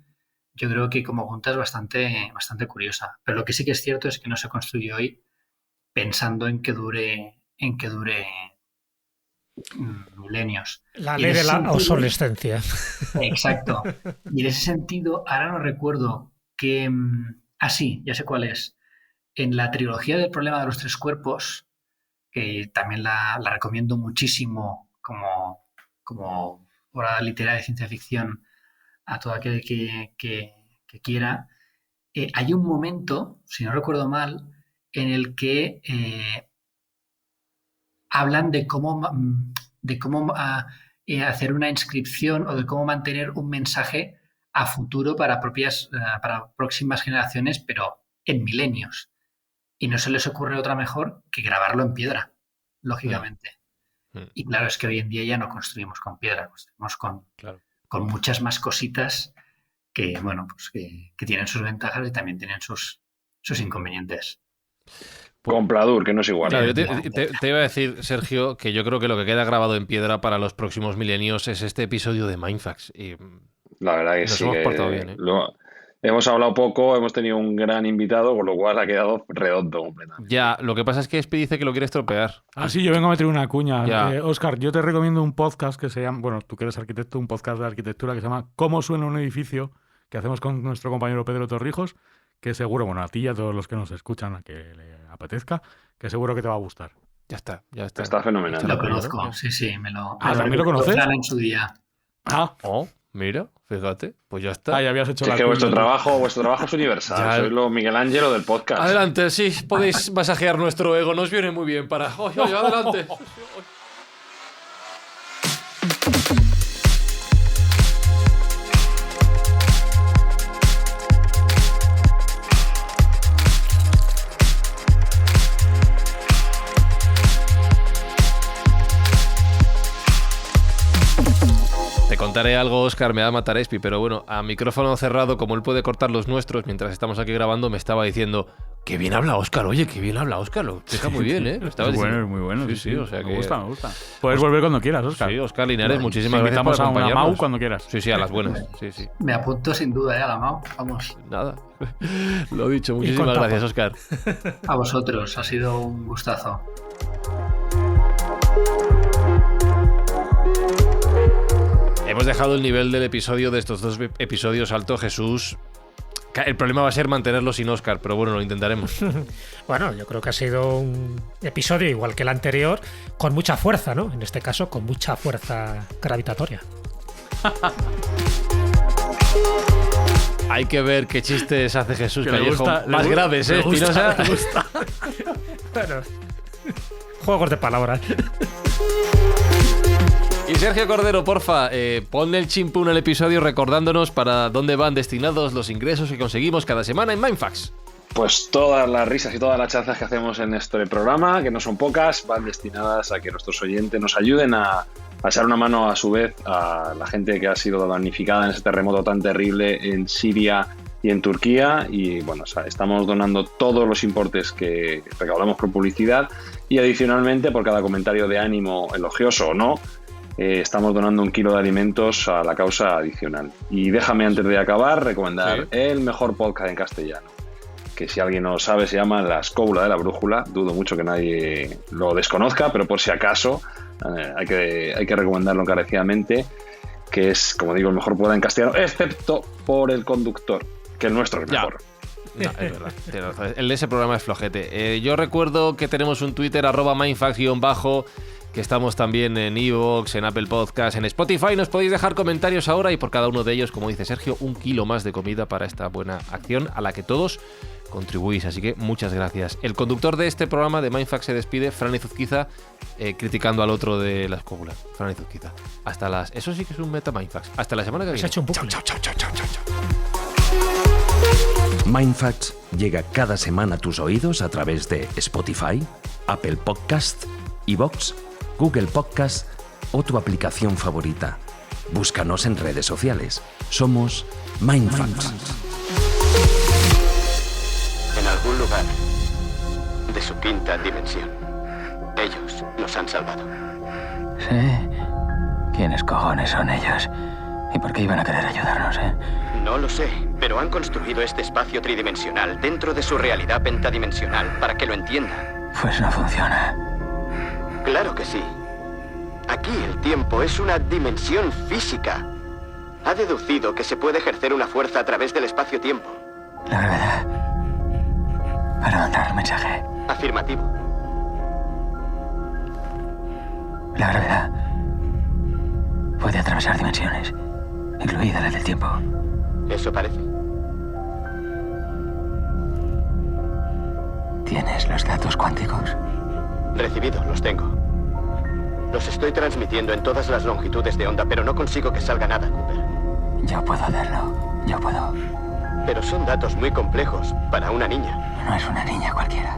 yo creo que como junta es bastante curiosa. Pero lo que sí que es cierto es que no se construye hoy pensando en que dure milenios. La ley de la obsolescencia. Exacto. Y en ese sentido, ahora no recuerdo que... sí, ya sé cuál es. En la trilogía del problema de los 3 cuerpos, que también la recomiendo muchísimo como obra literaria de ciencia ficción a todo aquel que quiera. Hay un momento, si no recuerdo mal, en el que hablan de cómo hacer una inscripción o de cómo mantener un mensaje a futuro para próximas generaciones, pero en milenios. Y no se les ocurre otra mejor que grabarlo en piedra, lógicamente. Y claro, es que hoy en día ya no construimos con piedra, construimos con muchas más cositas que, bueno, pues que tienen sus ventajas y también tienen sus inconvenientes. Con Pladur, que no es igual. Claro, yo te iba a decir, Sergio, que yo creo que lo que queda grabado en piedra para los próximos milenios es este episodio de Mindfax. Y la verdad que nos sí. hemos portado bien, ¿eh? Hemos hablado poco, hemos tenido un gran invitado, con lo cual ha quedado redondo completamente. Ya, lo que pasa es que Espi dice que lo quiere estropear. Sí, yo vengo a meter una cuña. Óscar, yo te recomiendo un podcast que se llama, bueno, tú que eres arquitecto, un podcast de arquitectura que se llama ¿Cómo suena un edificio?, que hacemos con nuestro compañero Pedro Torrijos, que seguro, bueno, a ti y a todos los que nos escuchan, a que le apetezca, que seguro que te va a gustar. Ya está. Está fenomenal. Lo conozco, sí, me lo ¿también lo conoces? En su día. Mira, fíjate, pues ya está. Ya habías hecho es que vuestro trabajo es universal. Sois lo Miguel Ángelo del podcast. Adelante, sí, podéis masajear nuestro ego, nos viene muy bien para... adelante. Te contaré algo, Óscar, me va a matar Espi, pero bueno, a micrófono cerrado, como él puede cortar los nuestros mientras estamos aquí grabando, me estaba diciendo, qué bien habla Óscar, oye, qué bien habla Óscar, lo explica muy bien, ¿eh? Es muy bueno. Sí, o sea me gusta. Puedes volver cuando quieras, Óscar. Sí, Óscar Linares, muchísimas gracias por acompañarnos. acompañarnos. A una MAU cuando quieras. Sí, a las buenas, sí. Me apunto sin duda, a la MAU, vamos. Nada, lo dicho, muchísimas gracias, Óscar. A vosotros, ha sido un gustazo. Hemos dejado el nivel del episodio de estos dos episodios alto, Jesús. El problema va a ser mantenerlo sin Óscar, pero bueno, lo intentaremos. Bueno, yo creo que ha sido un episodio igual que el anterior, con mucha fuerza, ¿no? En este caso, con mucha fuerza gravitatoria. Hay que ver qué chistes hace Jesús Callejo más graves, ¿eh? Me gusta. Bueno, juegos de palabras. Y Sergio Cordero, porfa, ponle el chimpún al episodio recordándonos para dónde van destinados los ingresos que conseguimos cada semana en Mindfax. Pues todas las risas y todas las chanzas que hacemos en este programa, que no son pocas, van destinadas a que nuestros oyentes nos ayuden a echar una mano a su vez a la gente que ha sido damnificada en ese terremoto tan terrible en Siria y en Turquía. Y bueno, estamos donando todos los importes que recaudamos por publicidad y adicionalmente por cada comentario de ánimo, elogioso o no, estamos donando 1 kilo de alimentos a la causa adicional. Y déjame antes de acabar recomendar el mejor podcast en castellano, que si alguien no lo sabe se llama La Escóbula de la Brújula. Dudo mucho que nadie lo desconozca, pero por si acaso hay que recomendarlo encarecidamente, que es, como digo, el mejor podcast en castellano, excepto por El Conductor, que el nuestro es mejor. No, es verdad. El de ese programa es flojete. Yo recuerdo que tenemos un Twitter @mindfax_, que estamos también en iVoox, en Apple Podcast, en Spotify. Nos podéis dejar comentarios ahora y por cada uno de ellos, como dice Sergio, 1 kilo más de comida para esta buena acción a la que todos contribuís. Así que muchas gracias. El conductor de este programa de Mindfax se despide, Fran Izuzquiza, criticando al otro de La Escóbula. Fran Izuzquiza. Eso sí que es un meta Mindfax. Hasta la semana que viene. Chao. Mindfax llega cada semana a tus oídos a través de Spotify, Apple Podcast, iVoox, Google Podcast o tu aplicación favorita. Búscanos en redes sociales. Somos Mindfax. En algún lugar de su 5ª dimensión, ellos nos han salvado. ¿Sí? ¿Quiénes cojones son ellos? ¿Y por qué iban a querer ayudarnos, No lo sé, pero han construido este espacio tridimensional dentro de su realidad pentadimensional para que lo entienda. Pues no funciona. Claro que sí. Aquí el tiempo es una dimensión física. Ha deducido que se puede ejercer una fuerza a través del espacio-tiempo. La gravedad. Para mandar el mensaje. Afirmativo. La gravedad puede atravesar dimensiones, incluida la del tiempo. Eso parece. ¿Tienes los datos cuánticos? Recibido, los tengo. Los estoy transmitiendo en todas las longitudes de onda, pero no consigo que salga nada, Cooper. Yo puedo hacerlo. Yo puedo. Pero son datos muy complejos para una niña. No es una niña cualquiera.